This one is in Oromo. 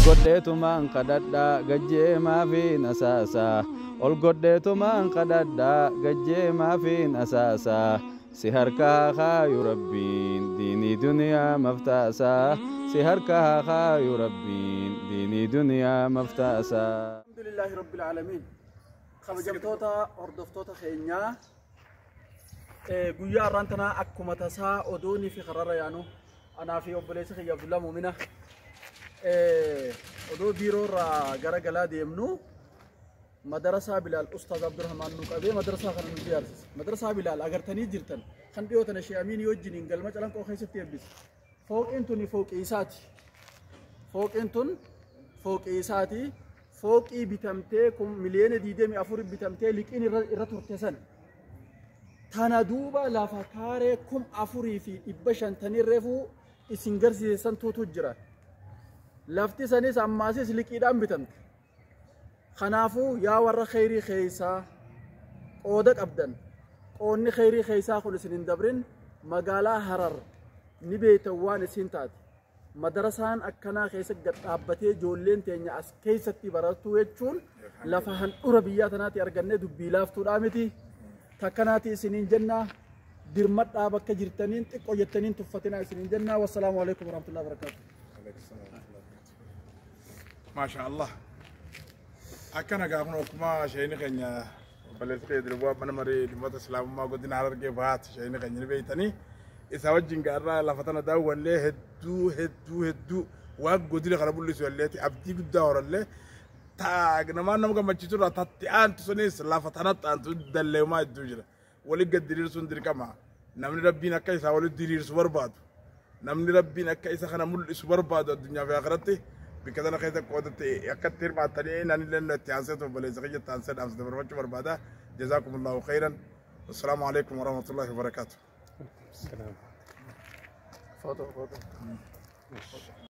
godheetuma kadhadha gajjeemaa fi nasaasa ol godheetuma kadhadha gajjeemaa fi nasaasa si harkaa kaayu rabbiin diinii duniyaa maftaasa si harkaa kaayu rabbiin diinii duniyaa maftaasa. Alhamdulillahi rabbil aalamiin. Kabajamtoota hordoftoota keenyaa guyyaa har'aan tanaa akkuma tasaa oduunii fi kararra yaanu anaa fi obboleessa kiyya Abdullaa Muumina oduu biiroo irraa gara galaa deemnu madarasaa Bilaal Ustaaz Abdurrahmaan nu qabee madarasaa kana nu ijaarsise. Madarasaa Bilaal agartanii jirtan kan dhiyootan Sheekh Amiin wajjiniin galma calanqoo keessatti eebbise. Fooqiin tuni fooqii isaati. Fooqiin tun fooqii isaati. Fooqii bitamtee miliyoona 24 bitamtee liqiin irra turte san. Tana duuba lafa kaaree 4,500 reefuu isin garsiisan tuutu jira. Lafti sanis ammaasis liqiidhaan bitamte. Kanaafuu yaa warra khayrii keessaa qooda qabdan. Qoonni khayrii keessaa kun isin hin dabrin magaalaa Harar ni beektan waan isin taate. Madarasaan akkanaa keessatti gad dhaabbatee ijoolleen teenya as keessatti baratu jechuun lafa handhuura biyyaa tanaatti argannee dubbii laaftuudhaa miti. Takkanaati isiniin jennaa dirmadhaa bakka jirtaniin xiqqoo jettaniin tuffatinaa isiniin jennaa. Wassalaamu alaikum warahmatullahi wabarakatuh. Masha Allah. Akkana gaafna akkuma shayini keenya balleessee dirbuwa mana marii dhimmoota islaamummaa godina Harargee bahaati shayini keenya ni beeytanii isa wajjin gaarraa lafa tana daawwallee hedduu waan godina kana mul'isu illeeti abdii guddaa horallee namaan nama gammachiisu irraa tatti aantu sunis lafa tanatti aantu dalleemaa hedduu jira wali gad diriirsuun dirqama namni rabbiin akka isaa wali diriirsu barbaadu namni rabbiin akka isa kana mul'isu barbaadu addunyaa fi akhiratti bika tana keessa qoodatti akkatti hirmaattanii nani illee itti aanseetu obboleessa kiyya itti aansee dhaamsa dabarfachuu barbaada jazaakumullahu khayran wassalaamu alaikum warahmatullahi wabarakatuh.